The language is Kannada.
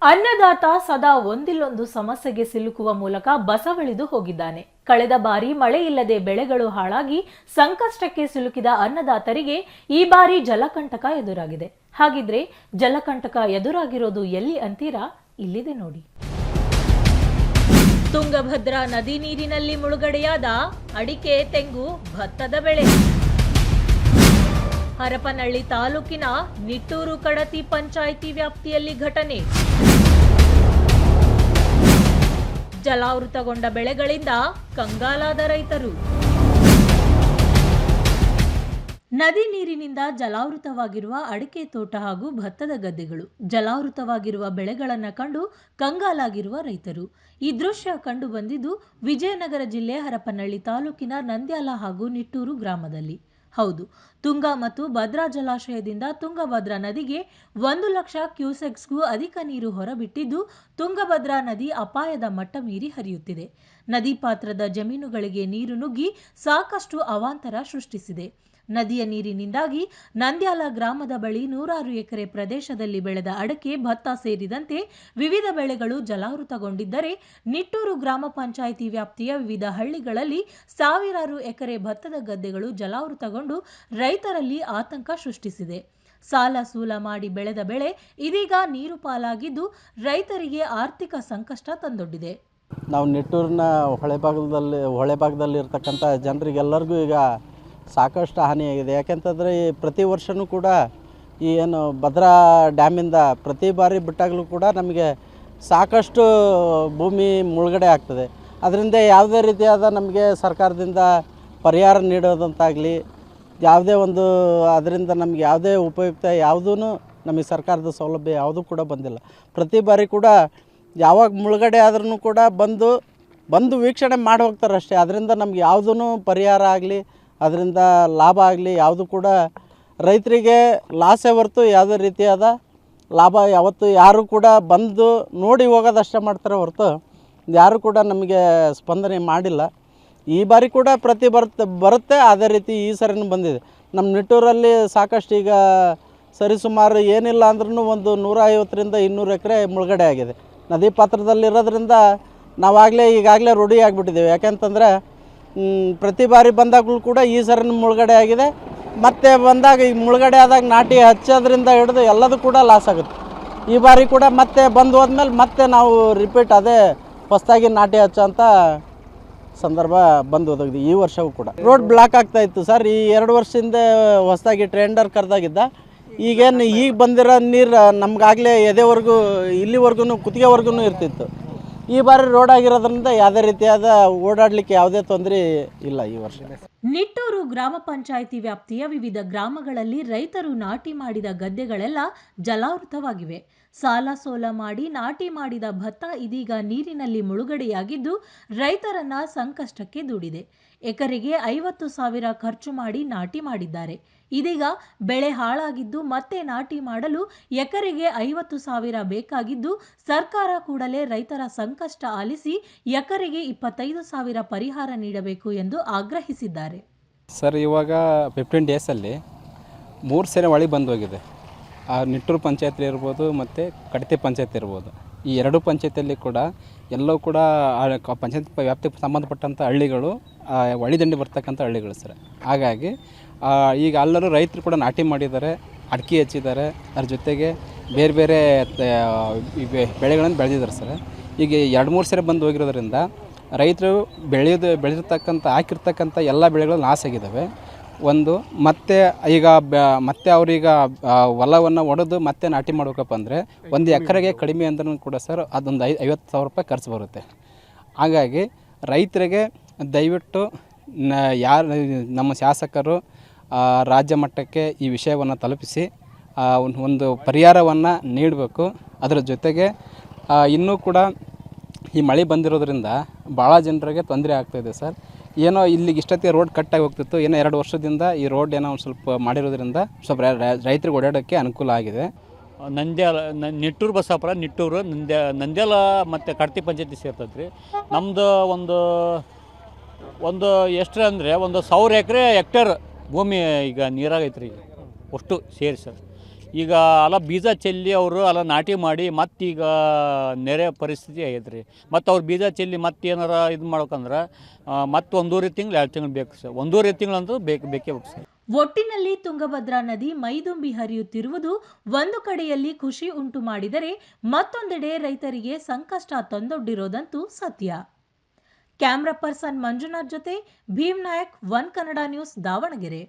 ಅನ್ನದಾತ ಸದಾ ಒಂದಿಲ್ಲೊಂದು ಸಮಸ್ಯೆಗೆ ಸಿಲುಕುವ ಮೂಲಕ ಬಸವಳಿದು ಹೋಗಿದ್ದಾನೆ. ಕಳೆದ ಬಾರಿ ಮಳೆ ಇಲ್ಲದೆ ಬೆಳೆಗಳು ಹಾಳಾಗಿ ಸಂಕಷ್ಟಕ್ಕೆ ಸಿಲುಕಿದ ಅನ್ನದಾತರಿಗೆ ಈ ಬಾರಿ ಜಲಕಂಟಕ ಎದುರಾಗಿದೆ. ಹಾಗಿದ್ರೆ ಜಲಕಂಟಕ ಎದುರಾಗಿರೋದು ಎಲ್ಲಿ ಅಂತೀರಾ? ಇಲ್ಲಿದೆ ನೋಡಿ. ತುಂಗಭದ್ರಾ ನದಿ ನೀರಿನಲ್ಲಿ ಮುಳುಗಡೆಯಾದ ಅಡಿಕೆ, ತೆಂಗು, ಭತ್ತದ ಬೆಳೆ. ಹರಪನಹಳ್ಳಿ ತಾಲೂಕಿನ ನಿಟ್ಟೂರು ಕಡತಿ ಪಂಚಾಯಿತಿ ವ್ಯಾಪ್ತಿಯಲ್ಲಿ ಘಟನೆ. ಜಲಾವೃತಗೊಂಡ ಬೆಳೆಗಳಿಂದ ಕಂಗಾಲಾದ ರೈತರು. ನದಿ ನೀರಿನಿಂದ ಜಲಾವೃತವಾಗಿರುವ ಅಡಿಕೆ ತೋಟ ಹಾಗೂ ಭತ್ತದ ಗದ್ದೆಗಳು, ಜಲಾವೃತವಾಗಿರುವ ಬೆಳೆಗಳನ್ನು ಕಂಡು ಕಂಗಾಲಾಗಿರುವ ರೈತರು. ಈ ದೃಶ್ಯ ಕಂಡು ಬಂದಿದ್ದು ವಿಜಯನಗರ ಜಿಲ್ಲೆ ಹರಪನಹಳ್ಳಿ ತಾಲೂಕಿನ ನಂದ್ಯಾಲ ಹಾಗೂ ನಿಟ್ಟೂರು ಗ್ರಾಮದಲ್ಲಿ. ಹೌದು, ತುಂಗಾ ಮತ್ತು ಭದ್ರಾ ಜಲಾಶಯದಿಂದ ತುಂಗಭದ್ರಾ ನದಿಗೆ 1,00,000 ಕ್ಯೂಸೆಕ್ಸ್ಗೂ ಅಧಿಕ ನೀರು ಹೊರಬಿಟ್ಟಿದ್ದು, ತುಂಗಭದ್ರಾ ನದಿ ಅಪಾಯದ ಮಟ್ಟ ಮೀರಿ ಹರಿಯುತ್ತಿದೆ. ನದಿ ಪಾತ್ರದ ಜಮೀನುಗಳಿಗೆ ನೀರು ನುಗ್ಗಿ ಸಾಕಷ್ಟು ಅವಾಂತರ ಸೃಷ್ಟಿಸಿದೆ. ನದಿಯ ನೀರಿನಿಂದಾಗಿ ನಂದ್ಯಾಲ ಗ್ರಾಮದ ಬಳಿ 100 ಎಕರೆ ಪ್ರದೇಶದಲ್ಲಿ ಬೆಳೆದ ಅಡಕೆ, ಭತ್ತ ಸೇರಿದಂತೆ ವಿವಿಧ ಬೆಳೆಗಳು ಜಲಾವೃತಗೊಂಡಿದ್ದರೆ, ನಿಟ್ಟೂರು ಗ್ರಾಮ ಪಂಚಾಯಿತಿ ವ್ಯಾಪ್ತಿಯ ವಿವಿಧ ಹಳ್ಳಿಗಳಲ್ಲಿ ಸಾವಿರಾರು ಎಕರೆ ಭತ್ತದ ಗದ್ದೆಗಳು ಜಲಾವೃತಗೊಂಡು ರೈತರಲ್ಲಿ ಆತಂಕ ಸೃಷ್ಟಿಸಿದೆ. ಸಾಲ ಸೂಲ ಮಾಡಿ ಬೆಳೆದ ಬೆಳೆ ಇದೀಗ ನೀರು ಪಾಲಾಗಿದ್ದು ರೈತರಿಗೆ ಆರ್ಥಿಕ ಸಂಕಷ್ಟ ತಂದೊಡ್ಡಿದೆ. ನಾವು ನಿಟ್ಟೂರಿನ ಹೊಳೆ ಭಾಗದಲ್ಲಿ ಇರ್ತಕ್ಕಂಥ ಜನರಿಗೆಲ್ಲರಿಗೂ ಈಗ ಸಾಕಷ್ಟು ಹಾನಿಯಾಗಿದೆ. ಯಾಕೆಂತಂದರೆ ಈ ಪ್ರತಿ ವರ್ಷವೂ ಕೂಡ ಈ ಏನು ಭದ್ರಾ ಡ್ಯಾಮಿಂದ ಪ್ರತಿ ಬಾರಿ ಬಿಟ್ಟಾಗಲೂ ಕೂಡ ನಮಗೆ ಸಾಕಷ್ಟು ಭೂಮಿ ಮುಳುಗಡೆ ಆಗ್ತದೆ. ಅದರಿಂದ ಯಾವುದೇ ರೀತಿಯಾದ ನಮಗೆ ಸರ್ಕಾರದಿಂದ ಪರಿಹಾರ ನೀಡೋದಂತಾಗಲಿ, ಯಾವುದೇ ಒಂದು ಅದರಿಂದ ನಮಗೆ ಯಾವುದೇ ಉಪಯುಕ್ತ ಯಾವುದೂ ನಮಗೆ ಸರ್ಕಾರದ ಸೌಲಭ್ಯ ಯಾವುದೂ ಕೂಡ ಬಂದಿಲ್ಲ. ಪ್ರತಿ ಬಾರಿ ಕೂಡ ಯಾವಾಗ ಮುಳುಗಡೆ ಆದ್ರೂ ಕೂಡ ಬಂದು ವೀಕ್ಷಣೆ ಮಾಡಿ ಹೋಗ್ತಾರೆ ಅಷ್ಟೇ. ಅದರಿಂದ ನಮ್ಗೆ ಯಾವುದೂ ಪರಿಹಾರ ಆಗಲಿ, ಅದರಿಂದ ಲಾಭ ಆಗಲಿ ಯಾವುದು ಕೂಡ ರೈತರಿಗೆ ಲಾಸೇ ಹೊರತು ಯಾವುದೇ ರೀತಿಯಾದ ಲಾಭ ಯಾವತ್ತು ಯಾರು ಕೂಡ ಬಂದು ನೋಡಿ ಹೋಗೋದಷ್ಟೇ ಮಾಡ್ತಾರೆ ಹೊರತು ಯಾರು ಕೂಡ ನಮಗೆ ಸ್ಪಂದನೆ ಮಾಡಿಲ್ಲ. ಈ ಬಾರಿ ಕೂಡ ಬರುತ್ತೆ ಅದೇ ರೀತಿ ಈ ಸರಿನೂ ಬಂದಿದೆ. ನಮ್ಮ ನಿಟ್ಟೂರಲ್ಲಿ ಸಾಕಷ್ಟು ಈಗ ಸರಿಸುಮಾರು ಏನಿಲ್ಲ ಅಂದ್ರೂ ಒಂದು 150ರಿಂದ 200 ಎಕರೆ ಮುಳುಗಡೆ ಆಗಿದೆ. ನದಿ ಪಾತ್ರದಲ್ಲಿರೋದ್ರಿಂದ ಈಗಾಗಲೇ ರೂಢಿ ಆಗಿಬಿಟ್ಟಿದ್ದೇವೆ. ಯಾಕೆಂತಂದರೆ ಪ್ರತಿ ಬಾರಿ ಬಂದಾಗಲೂ ಕೂಡ ಈ ಸರಿನೂ ಮುಳುಗಡೆ ಆಗಿದೆ. ಮತ್ತೆ ಬಂದಾಗ ಈ ಮುಳುಗಡೆ ಆದಾಗ ನಾಟಿ ಹಚ್ಚೋದ್ರಿಂದ ಹಿಡಿದು ಎಲ್ಲದೂ ಕೂಡ ಲಾಸ್ ಆಗುತ್ತೆ. ಈ ಬಾರಿ ಕೂಡ ಮತ್ತೆ ಬಂದು ಹೋದ್ಮೇಲೆ ಮತ್ತೆ ನಾವು ರಿಪೀಟ್ ಅದೇ ಹೊಸದಾಗಿ ನಾಟಿ ಹಚ್ಚೋಂಥ ಸಂದರ್ಭ ಬಂದು ಹೋಗಿದೆ. ಈ ವರ್ಷವೂ ಕೂಡ ರೋಡ್ ಬ್ಲಾಕ್ ಆಗ್ತಾಯಿತ್ತು ಸರ್. ಈ 2 ವರ್ಷದಿಂದ ಹೊಸದಾಗಿ ಟ್ರೆಂಡರ್ ಕರೆದಾಗಿದ್ದ. ಈಗ ಬಂದಿರೋ ನೀರು ನಮಗಾಗಲೇ ಎದೆವರೆಗೂ ಇಲ್ಲಿವರೆಗೂ ಕುತ್ತಿಗೆವರೆಗೂ ಇರ್ತಿತ್ತು. ಈ ಬಾರಿ ರೋಡ್ ಆಗಿರೋದ್ರಿಂದ ಯಾವುದೇ ರೀತಿಯಾದ ಓಡಾಡಲಿಕ್ಕೆ ಯಾವುದೇ ತೊಂದರೆ ಇಲ್ಲ ಈ ವರ್ಷ. ನಿಟ್ಟೂರು ಗ್ರಾಮ ಪಂಚಾಯಿತಿ ವ್ಯಾಪ್ತಿಯ ವಿವಿಧ ಗ್ರಾಮಗಳಲ್ಲಿ ರೈತರು ನಾಟಿ ಮಾಡಿದ ಗದ್ದೆಗಳೆಲ್ಲ ಜಲಾವೃತವಾಗಿವೆ. ಸಾಲ ಸೋಲ ಮಾಡಿ ನಾಟಿ ಮಾಡಿದ ಭತ್ತ ಇದೀಗ ನೀರಿನಲ್ಲಿ ಮುಳುಗಡೆಯಾಗಿದ್ದು ರೈತರನ್ನ ಸಂಕಷ್ಟಕ್ಕೆ ದೂಡಿದೆ. ಎಕರೆಗೆ 50,000 ಖರ್ಚು ಮಾಡಿ ನಾಟಿ ಮಾಡಿದ್ದಾರೆ. ಇದೀಗ ಬೆಳೆ ಹಾಳಾಗಿದ್ದು ಮತ್ತೆ ನಾಟಿ ಮಾಡಲು ಎಕರೆಗೆ 50,000 ಬೇಕಾಗಿದ್ದು ಸರ್ಕಾರ ಕೂಡಲೇ ರೈತರ ಸಂಕಷ್ಟ ಆಲಿಸಿ ಎಕರೆಗೆ 25,000 ಪರಿಹಾರ ನೀಡಬೇಕು ಎಂದು ಆಗ್ರಹಿಸಿದ್ದಾರೆ. ಸರ್, ಇವಾಗ 15 ಡೇಸಲ್ಲಿ 3 ಸರಿ ಮಳೆ ಬಂದು ಹೋಗಿದೆ. ಆ ನಿಟ್ಟೂರು ಪಂಚಾಯತ್ ಇರ್ಬೋದು ಮತ್ತು ಕಡತಿ ಪಂಚಾಯತ್ ಇರ್ಬೋದು. ಈ 2 ಪಂಚಾಯತಿಯಲ್ಲಿ ಕೂಡ ಎಲ್ಲವೂ ಕೂಡ ಪಂಚಾಯತ್ ವ್ಯಾಪ್ತಿಗೆ ಸಂಬಂಧಪಟ್ಟಂಥ ಹಳ್ಳಿಗಳು ಹೊಳಿ ದಂಡೆ ಬರ್ತಕ್ಕಂಥ ಹಳ್ಳಿಗಳು ಸರ್. ಹಾಗಾಗಿ ಈಗ ಎಲ್ಲರೂ ರೈತರು ಕೂಡ ನಾಟಿ ಮಾಡಿದ್ದಾರೆ, ಅಡಿಕೆ ಹಚ್ಚಿದ್ದಾರೆ, ಅದ್ರ ಜೊತೆಗೆ ಬೇರೆ ಬೇರೆ ಬೆಳೆಗಳನ್ನು ಬೆಳೆದಿದ್ದಾರೆ ಸರ್. ಈಗ 2-3 ಸರಿ ಬಂದು ಹೋಗಿರೋದ್ರಿಂದ ರೈತರು ಬೆಳೆದಿರ್ತಕ್ಕಂಥ ಹಾಕಿರ್ತಕ್ಕಂಥ ಎಲ್ಲ ಬೆಳೆಗಳು ಲಾಸ್ ಆಗಿದ್ದಾವೆ. ಒಂದು ಮತ್ತೆ ಈಗ ಮತ್ತೆ ಅವ್ರೀಗ ಹೊಲವನ್ನು ಒಡೆದು ಮತ್ತೆ ನಾಟಿ ಮಾಡ್ಬೇಕಪ್ಪ ಅಂದರೆ ಒಂದು ಎಕರೆಗೆ ಕಡಿಮೆ ಅಂದ್ರೂ ಕೂಡ ಸರ್ ಅದೊಂದು 50,000 ರೂಪಾಯಿ ಖರ್ಚು ಬರುತ್ತೆ. ಹಾಗಾಗಿ ರೈತರಿಗೆ ದಯವಿಟ್ಟು ಯಾರು ನಮ್ಮ ಶಾಸಕರು ರಾಜ್ಯ ಮಟ್ಟಕ್ಕೆ ಈ ವಿಷಯವನ್ನು ತಲುಪಿಸಿ ಒಂದು ಪರಿಹಾರವನ್ನು ನೀಡಬೇಕು. ಅದರ ಜೊತೆಗೆ ಇನ್ನೂ ಕೂಡ ಈ ಮಳೆ ಬಂದಿರೋದ್ರಿಂದ ಭಾಳ ಜನರಿಗೆ ತೊಂದರೆ ಆಗ್ತಾಯಿದೆ ಸರ್. ಏನೋ ಇಲ್ಲಿಗೆ ಇಷ್ಟೊತ್ತಿಗೆ ರೋಡ್ ಕಟ್ಟಾಗಿ ಹೋಗ್ತಿತ್ತು, ಏನೋ 2 ವರ್ಷದಿಂದ ಈ ರೋಡ್ ಏನೋ ಒಂದು ಸ್ವಲ್ಪ ಮಾಡಿರೋದ್ರಿಂದ ಸ್ವಲ್ಪ ರೈತರಿಗೆ ಓಡಾಡೋಕ್ಕೆ ಅನುಕೂಲ ಆಗಿದೆ. ನಿಟ್ಟೂರು ಬಸಾಪುರ, ನಿಟ್ಟೂರು, ನಂದ್ಯಾಲ ಮತ್ತು ಕಡತಿ ಪಂಚಾಯತಿ ಸೇರ್ತೈತೆ ರೀ. ನಮ್ಮದು ಒಂದು ಎಷ್ಟು ಅಂದರೆ 1,000 ಹೆಕ್ಟೇರ್ ಭೂಮಿ ಈಗ ನೀರಾಗೈತೆ ರೀ. ಅಷ್ಟು ಸೇರಿ ಸರ್. ಈಗ ಅಲ್ಲ ಬೀಜ ಚೆಲ್ಲಿ ಅವರು ಅಲ್ಲ ನಾಟಿ ಮಾಡಿ ಮತ್ತೀಗ ನೆರೆ ಪರಿಸ್ಥಿತಿ ಆಗೈತೆ ರೀ. ಮತ್ತು ಅವ್ರು ಬೀಜ ಚೆಲ್ಲಿ ಮತ್ತೆ ಏನಾರ ಇದು ಮಾಡ್ಬೇಕಂದ್ರೆ ಮತ್ತೆ 1.5 ತಿಂಗಳು 2 ತಿಂಗಳು ಬೇಕು ಸರ್. 1.5 ತಿಂಗಳಂತೂ ಬೇಕೇ ಬೇಕು ಸರ್. ಒಟ್ಟಿನಲ್ಲಿ ತುಂಗಭದ್ರಾ ನದಿ ಮೈದುಂಬಿ ಹರಿಯುತ್ತಿರುವುದು ಒಂದು ಕಡೆಯಲ್ಲಿ ಖುಷಿ ಉಂಟು ಮಾಡಿದರೆ ಮತ್ತೊಂದೆಡೆ ರೈತರಿಗೆ ಸಂಕಷ್ಟ ತಂದೊಡ್ಡಿರೋದಂತೂ ಸತ್ಯ. ಕ್ಯಾಮ್ರಾ ಪರ್ಸನ್ ಮಂಜುನಾಥ್ ಜೊತೆ ಭೀಮ್ ನಾಯಕ್, ಒನ್ ಕನ್ನಡ ನ್ಯೂಸ್, ದಾವಣಗೆರೆ.